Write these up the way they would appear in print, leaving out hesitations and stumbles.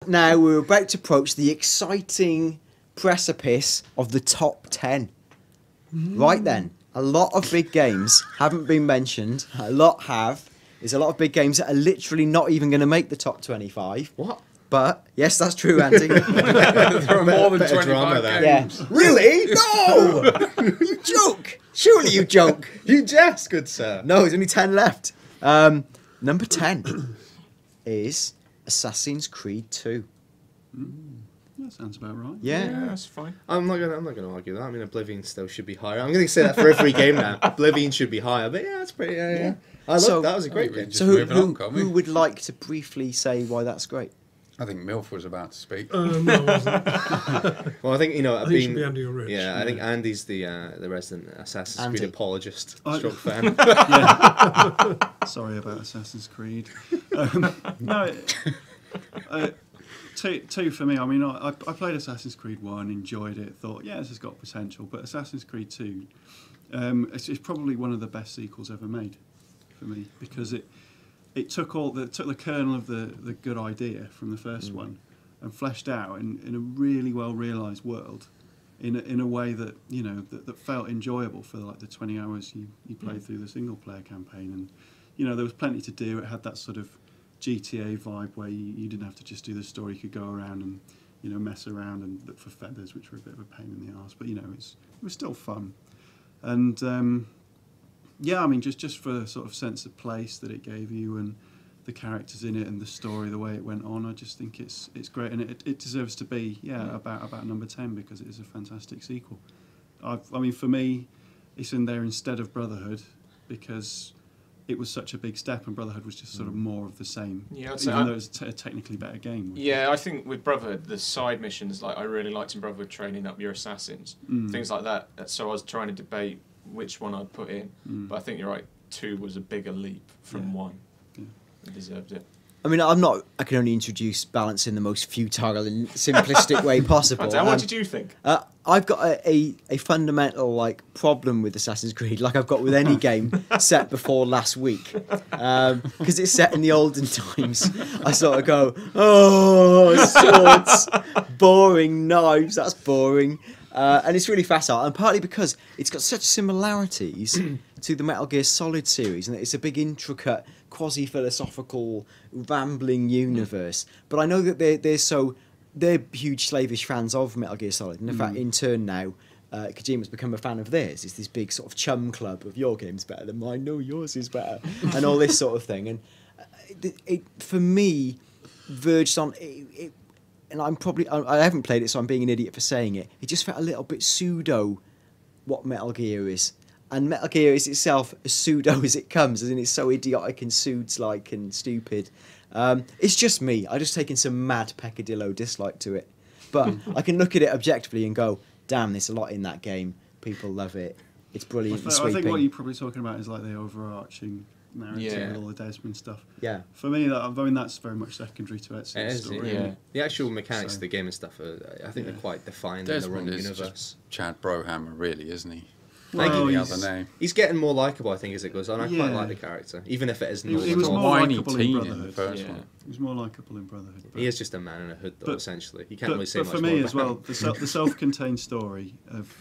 Now we're about to approach the exciting precipice of the top 10. Right then, a lot of big games haven't been mentioned. A lot have. There's a lot of big games that are literally not even going to make the top 25. What? But, yes, that's true, Andy. There are more than 25 games. Yeah. Really? No! You joke! Surely you joke. You jest, good sir. No, there's only 10 left. Number 10 is Assassin's Creed 2. That sounds about right. Yeah. That's fine. I'm not gonna argue that. I mean, Oblivion still should be higher. I'm gonna say that for every game now. Oblivion should be higher, but yeah, that's pretty. Yeah. That was a great game. Just So moving on, can't we? who would like to briefly say why that's great? I think Milf was about to speak. No, I wasn't. Well, I think I think it should be Andy or Rich. Yeah, I think Andy's the resident Assassin's Creed apologist, stroke fan. Sorry about Assassin's Creed. Two for me. I mean, I played Assassin's Creed 1, enjoyed it, thought, yeah, this has got potential. But Assassin's Creed 2, it's probably one of the best sequels ever made for me, because it took the kernel of the good idea from the first one and fleshed out in a really well realised world in a way that, you know, that felt enjoyable for like the 20 hours you played through the single player campaign. And, you know, there was plenty to do. It had that sort of GTA vibe where you didn't have to just do the story. You could go around and, you know, mess around and look for feathers, which were a bit of a pain in the arse, but, you know, it was still fun. And yeah, I mean, just for the sort of sense of place that it gave you and the characters in it and the story, the way it went on, I just think it's great, and it deserves to be about number 10 because it is a fantastic sequel. I mean, for me, it's in there instead of Brotherhood because it was such a big step, and Brotherhood was just sort of more of the same. Yeah, I'd say even though it was a technically better game. Yeah, I think with Brotherhood, the side missions, like I really liked in Brotherhood training up your assassins, things like that. So I was trying to debate which one I'd put in, but I think you're right. 2 was a bigger leap from 1. Yeah. It deserved it. I mean, I can only introduce balance in the most futile and simplistic way possible. Dan, what did you think? I've got a fundamental problem with Assassin's Creed, like I've got with any game set before last week, because it's set in the olden times. I sort of go, oh, swords, boring, knives, that's boring, and it's really facile, and partly because it's got such similarities to the Metal Gear Solid series, and it's a big, intricate, quasi-philosophical, rambling universe. But I know that they're huge slavish fans of Metal Gear Solid, and in fact, in turn now, Kojima's become a fan of theirs. It's this big sort of chum club of your game's better than mine, no, yours is better, and all this sort of thing. And it for me, verged on it, and I haven't played it, so I'm being an idiot for saying it. It just felt a little bit pseudo what Metal Gear is. And Metal Gear is itself as pseudo as it comes, as in it's so idiotic and Suits-like and stupid. It's just me. I've just taken some mad peccadillo dislike to it. But I can look at it objectively and go, damn, there's a lot in that game. People love it. It's brilliant and sweeping. I think what you're probably talking about is like the overarching narrative with all the Desmond stuff. Yeah. For me, that's very much secondary to Ezio's story. Yeah. The actual mechanics of the game and stuff, I think they're quite defined Desmond in the is universe. Just Chad Brohammer, really, isn't he? Well, he's getting more likeable, I think, as it goes on. I quite like the character, even if it isn't. He was more whiny likeable teen in in Brotherhood. the first one. He was more likeable in Brotherhood. He is just a man in a hood, though. Essentially, you can't really say but much for more me about as well, him. the self-contained story of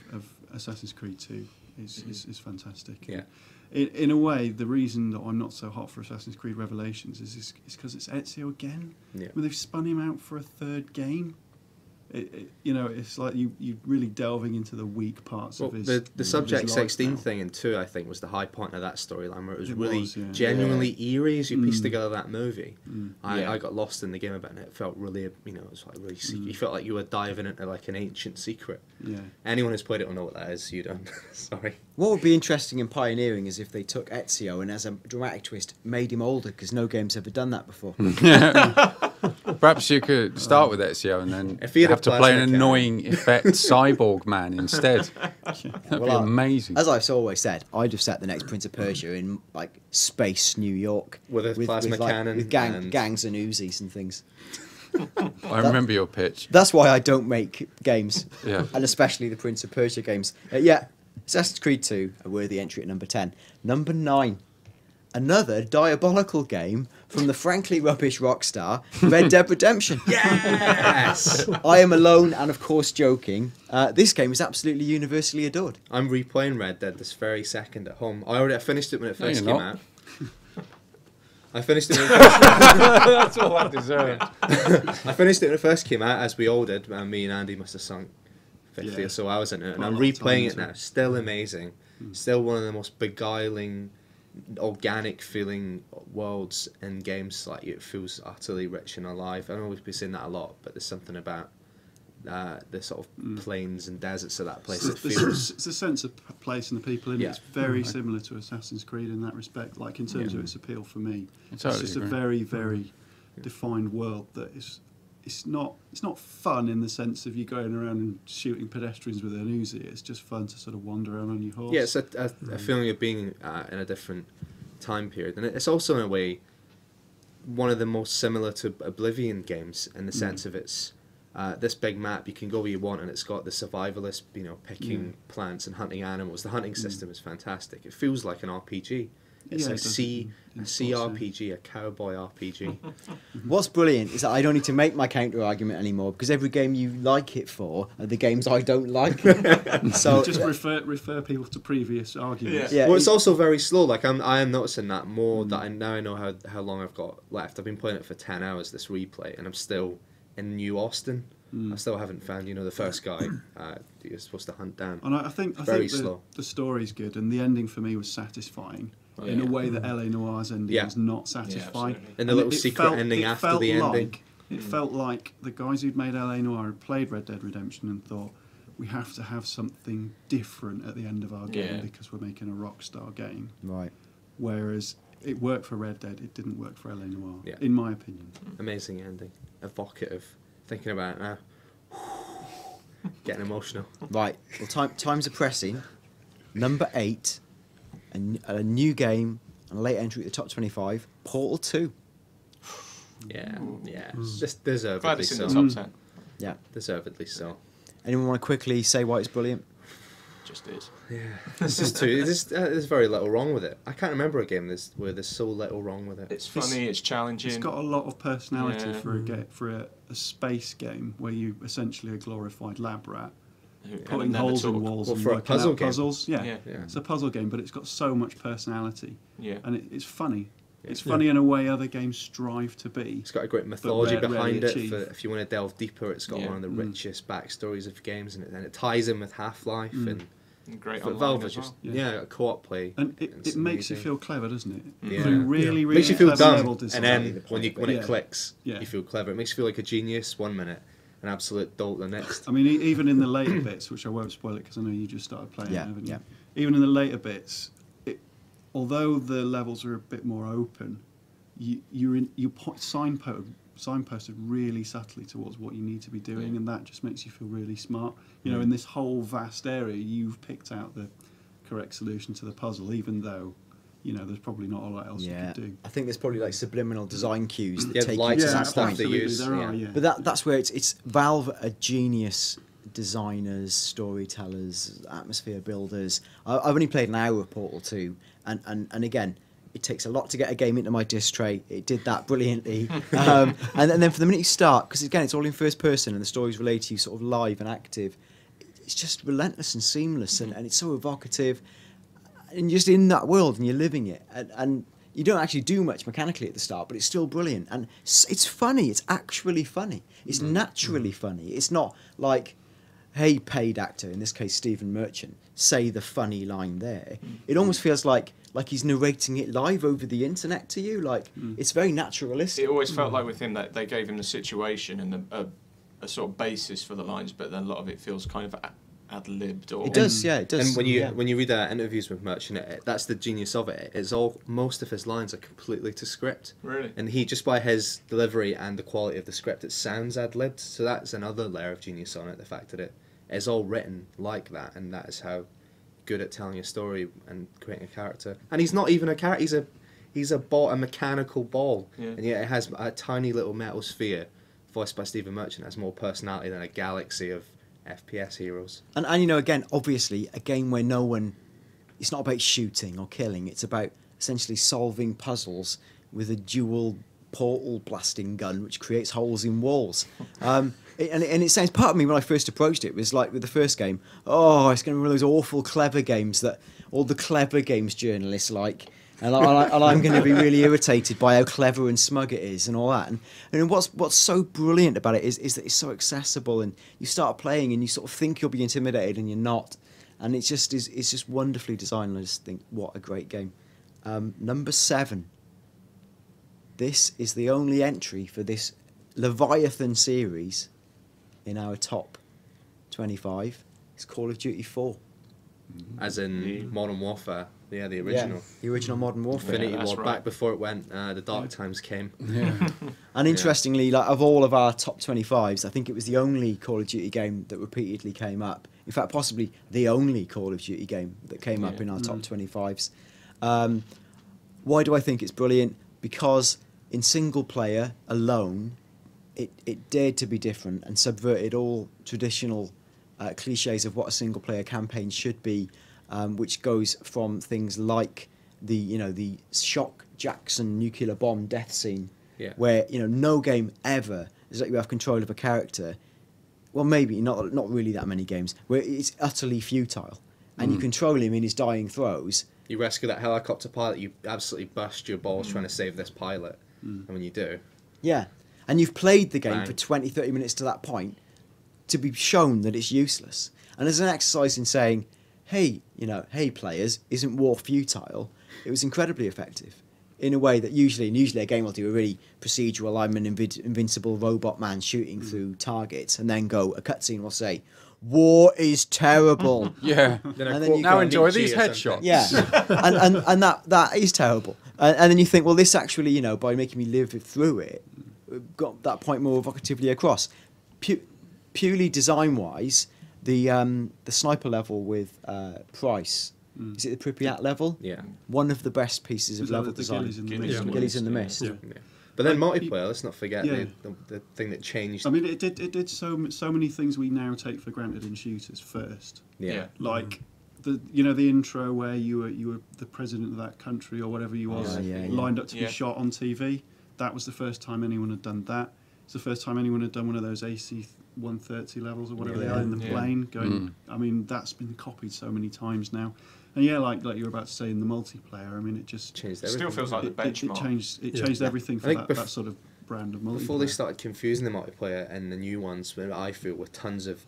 Assassin's Creed 2 is fantastic. Yeah. In a way, the reason that I'm not so hot for Assassin's Creed Revelations is because it's Ezio again. Yeah. When they've spun him out for a third game. It's like you really delving into the weak parts of his. The Subject 16 now. thing in 2, I think, was the high point of that storyline, where it was It genuinely eerie as you pieced together that movie. Yeah. I got lost in the game a bit, and it felt really, it was like really. You felt like you were diving into like an ancient secret. Yeah. Anyone who's played it will know what that is. You don't. Sorry. What would be interesting and pioneering is if they took Ezio and, as a dramatic twist, made him older, because no game's ever done that before. Perhaps you could start with Ezio and then If he had have a to play an plasma annoying effect cyborg man instead. That'd be amazing. As I've always said, I'd have set the next Prince of Persia in like space New York With a plasma cannon with and- gangs and Uzis and things. I remember your pitch. That's why I don't make games, Yeah. and especially the Prince of Persia games. Yeah, Assassin's Creed 2, a worthy entry at number 10. Number 9, another diabolical game from the frankly rubbish Rockstar, Red Dead Redemption. Yes! I am alone and, of course, joking. This game is absolutely universally adored. I'm replaying Red Dead this very second at home. I finished it when it first you're came not. out. I finished it when it first That's all I deserve. I finished it when it first came out, as we all did. And me and Andy must have sunk 50 Yeah. or so hours in it. And Quite a I'm lot of time replaying it into now. it. Still amazing. Still one of the most beguiling, organic feeling worlds and games. Like, it feels utterly rich and alive. I know we've been saying that a lot, but there's something about the sort of plains and deserts of that place that feels... It's a sense of place and the people in it. Yeah. It's very similar to Assassin's Creed in that respect. Like in terms of its appeal for me, I it's totally just agree. a very, very defined world that is. It's not fun in the sense of you going around and shooting pedestrians with an Uzi. It's just fun to sort of wander around on your horse. Yeah, it's a feeling of being in a different time period. And it's also, in a way, one of the most similar to Oblivion games in the sense of it's this big map, you can go where you want, and it's got the survivalist, picking plants and hunting animals. The hunting system is fantastic. It feels like an RPG. It's Yeah, a it does. CRPG, a cowboy RPG. What's brilliant is that I don't need to make my counter argument anymore because every game you like it for are the games I don't like. So Just refer people to previous arguments. Yeah, Well, it's also very slow. Like I am noticing that more. That I know how long I've got left. I've been playing it for 10 hours this replay, and I'm still in New Austin. I still haven't found the first guy you're supposed to hunt down. And I think Very slow. the story's good, and the ending for me was satisfying in a way that LA Noir's ending Yeah. was not satisfying. absolutely. And the little secret ending it after felt the ending. like- It felt like the guys who'd made LA Noir had played Red Dead Redemption and thought, we have to have something different at the end of our game Yeah. because we're making a Rockstar game. right. Whereas it worked for Red Dead, it didn't work for LA Noir, Yeah. in my opinion. Amazing ending. Evocative. Thinking about it now. Getting emotional. Right. Well, times are pressing. Number 8, a new game, and a late entry at the top 25, Portal 2. Yeah. Just deservedly Glad it's in so. the top 10. Yeah. Deservedly so. Anyone want to quickly say why it's brilliant? Just is. It's just too. There's very little wrong with it. I can't remember a game where there's so little wrong with it. It's funny, it's challenging. It's got a lot of personality Yeah. for a space game where you essentially a glorified lab rat Who putting never holes in talk. walls Well, and for a working puzzle out game. puzzles. Yeah. Yeah. Yeah. It's a puzzle game, but it's got so much personality, Yeah. and it's funny. It's funny in a way other games strive to be. It's got a great mythology rarely behind it. achieve. If you want to delve deeper, it's got Yeah. one of the richest backstories of games, and it ties in with Half-Life and Great but online Valve as is just well. co-op play. And It's it makes you amazing. feel clever, doesn't it? Yeah. Through really, Yeah. really Makes you feel clever dumb, level and design. then when it Yeah. clicks, Yeah. you feel clever. It makes you feel like a genius one minute, an absolute dolt the next. I mean, even in the later bits, which I won't spoil it because I know you just started playing, Yeah, haven't you? yeah. Even in the later bits, although the levels are a bit more open, you signposted really subtly towards what you need to be doing, and that just makes you feel really smart. You know, in this whole vast area, you've picked out the correct solution to the puzzle, even though, there's probably not a lot else you Yeah. could do. I think there's probably like subliminal design cues that Yeah, take lights you to and that stuff point. they absolutely, use, there yeah. are, yeah. But that's where it's Valve are genius designers, storytellers, atmosphere builders. I've only played an hour of Portal 2, and again, it takes a lot to get a game into my disc tray. It did that brilliantly. And then from the minute you start, because again, it's all in first person and the story's related to you sort of live and active, it's just relentless and seamless, and it's so evocative. And you're just in that world and you're living it. And you don't actually do much mechanically at the start, but it's still brilliant. And it's funny. It's actually funny. It's naturally funny. It's not like, hey, paid actor, in this case Stephen Merchant, say the funny line there. It almost feels like he's narrating it live over the internet to you. Like, it's very naturalistic. It always felt like with him that they gave him the situation and a sort of basis for the lines, but then a lot of it feels kind of ad-libbed. Or It does, yeah, it does. And when yeah. you read interviews with Merchant, that's the genius of it. It's all most of his lines are completely to script. Really? And he just by his delivery and the quality of the script, it sounds ad-libbed. So that's another layer of genius on it. The fact that it is all written like that, and that is how good at telling a story and creating a character. And he's not even a character. He's a mechanical ball, Yeah. and yet it has a tiny little metal sphere, voiced by Stephen Merchant, has more personality than a galaxy of FPS heroes. And again, obviously, a game where it's not about shooting or killing, it's about essentially solving puzzles with a dual portal blasting gun which creates holes in walls. And it sounds, part of me when I first approached it was like with the first game, oh, it's going to be one of those awful clever games that all the clever games journalists like, and I'm going to be really irritated by how clever and smug it is and all that. And what's so brilliant about it is that it's so accessible, and you start playing and you sort of think you'll be intimidated and you're not, and it's just wonderfully designed. And I just think, what a great game. Number 7. This is the only entry for this Leviathan series in our top 25. It's Call of Duty 4. As in Modern Warfare. Yeah, the original. Yeah, the original Modern Warfare. Infinity that's War, right. back before it went, the dark times came. Yeah. And interestingly, like of all of our top 25s, I think it was the only Call of Duty game that repeatedly came up. In fact, possibly the only Call of Duty game that came up in our top 25s. Why do I think it's brilliant? Because in single player alone, it dared to be different and subverted all traditional cliches of what a single player campaign should be, which goes from things like the Shock Jackson nuclear bomb death scene, where no game ever is like you have control of a character. Well, maybe not really that many games where it's utterly futile, and you control him in his dying throes. You rescue that helicopter pilot, you absolutely bust your balls trying to save this pilot. And when you do... Yeah. And you've played the game Bang. for 20, 30 minutes to that point to be shown that it's useless. And as an exercise in saying, hey, hey players, isn't war futile? It was incredibly effective in a way that usually a game will do a really procedural, I'm an invincible robot man shooting through targets, and then a cutscene will say, war is terrible. Yeah. then you Now go, enjoy Nietzsche these or headshots. Yeah, and that is terrible. And then you think, well, this actually, by making me live through it, got that point more evocatively across. Purely design-wise, the sniper level with Price, is it the Pripyat level? Yeah. One of the best pieces of Was that level the design. Gillies in the Gillies Mist? Gillies in the Mist. Yeah. Yeah. But then multiplayer, let's not forget Yeah. the thing that changed. I mean, it did so many things we now take for granted in shooters first. Yeah. Like the intro where you were the president of that country or whatever you was, yeah. lined up to Yeah. be shot on TV. That was the first time anyone had done that. It's the first time anyone had done one of those AC 130 levels or whatever they are in the Yeah. plane. I mean, that's been copied so many times now. And yeah, like you were about to say in the multiplayer, I mean, it just Changed It everything. still feels like the benchmark. it changed everything for I think that sort of brand of multiplayer. Before they started confusing the multiplayer and the new ones, I feel with tons of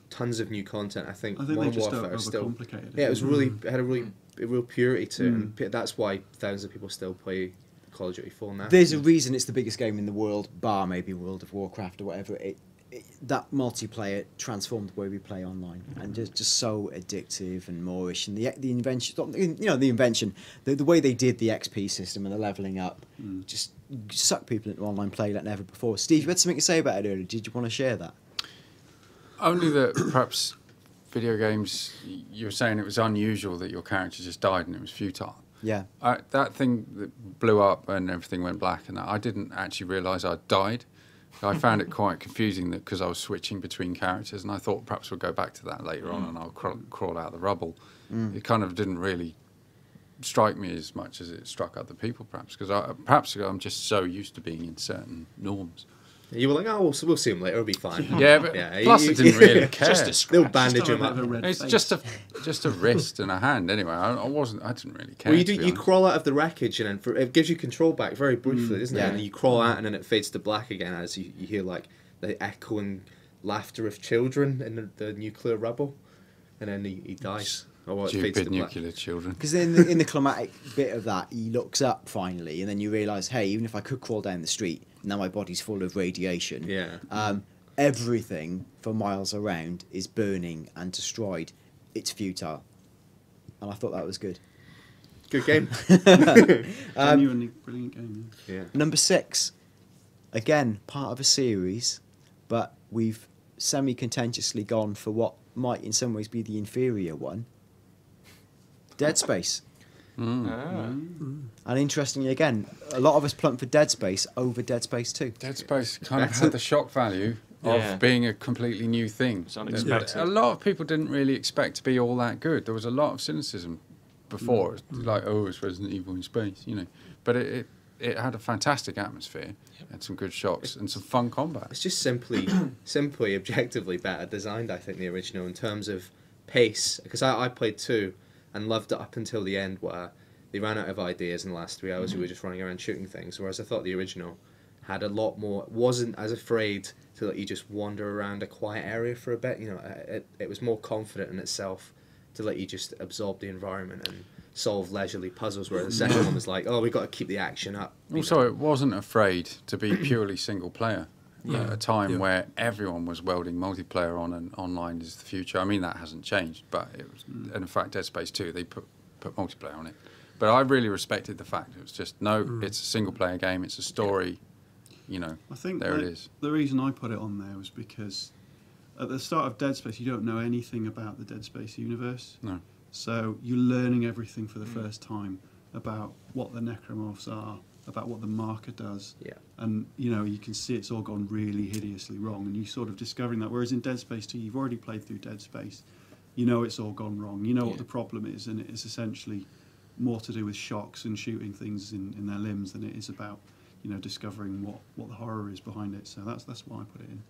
new content, I think I think they Modern just Warfare is still. overcomplicated it. Yeah, it was really it had a real purity to it, and that's why thousands of people still play Call of Duty 4 now. There's a reason it's the biggest game in the world, bar maybe World of Warcraft or whatever. That multiplayer transformed the way we play online, and just so addictive and Moorish. And the invention, the way they did the XP system and the leveling up, just sucked people into online play like never before. Steve, you had something to say about it earlier. Did you want to share that? Only that perhaps video games, you were saying it was unusual that your character just died and it was futile. Yeah. That thing that blew up and everything went black, and I didn't actually realise I'd died. I found it quite confusing that because I was switching between characters, and I thought perhaps we'll go back to that later on and I'll crawl out of the rubble. It kind of didn't really strike me as much as it struck other people, perhaps, because perhaps I'm just so used to being in certain norms. You were like, oh, we'll see him later. It'll be fine. Yeah, but plus I didn't really care. Just a They'll scratch. bandage Just him got a up. bit of a red It's face. just a wrist and a hand. Anyway, I didn't really care. Well, you to do. be You honest. crawl out of the wreckage, and then it gives you control back very briefly, doesn't it? Yeah. And then you crawl out, and then it fades to black again as you hear like the echoing laughter of children in the nuclear rubble, and then he dies. Or well, it fades to Stupid black. nuclear children. Because in the climatic bit of that, he looks up finally, and then you realise, hey, even if I could crawl down the street, now my body's full of radiation. Yeah. Everything for miles around is burning and destroyed. It's futile. And I thought that was good. Good game. Genuinely brilliant game. Yeah. Number 6. Again, part of a series, but we've semi-contentiously gone for what might in some ways be the inferior one. Dead Space. And interestingly, again, a lot of us plumped for Dead Space over Dead Space 2. Dead Space kind of had the shock value of Yeah. being a completely new thing. It's unexpected. A lot of people didn't really expect to be all that good. There was a lot of cynicism before, like, oh, it's Resident Evil in space, But it had a fantastic atmosphere, and some good shots and some fun combat. It's just simply objectively better designed, I think, the original in terms of pace. Because I played 2 and loved it up until the end, where they ran out of ideas in the last 3 hours. We were just running around shooting things. Whereas I thought the original had a lot more, wasn't as afraid to let you just wander around a quiet area for a bit. You know, it was more confident in itself to let you just absorb the environment and solve leisurely puzzles, whereas the second one was like, oh, we've got to keep the action up. Also, it wasn't afraid to be purely single player at a time where everyone was welding multiplayer on and online is the future. I mean, that hasn't changed, but it was, and in fact, Dead Space 2, they put multiplayer on it. But I really respected the fact it was just, it's a single player game, it's a story, you know, I think there it is. The reason I put it on there was because at the start of Dead Space, you don't know anything about the Dead Space universe. No. So you're learning everything for the first time about what the necromorphs are, about what the marker does. Yeah. And, you know, you can see it's all gone really hideously wrong, and you're sort of discovering that. Whereas in Dead Space 2, you've already played through Dead Space. You know it's all gone wrong. You know what the problem is, and it's essentially more to do with shocks and shooting things in their limbs than it is about, you know, discovering what the horror is behind it. So that's why I put it in.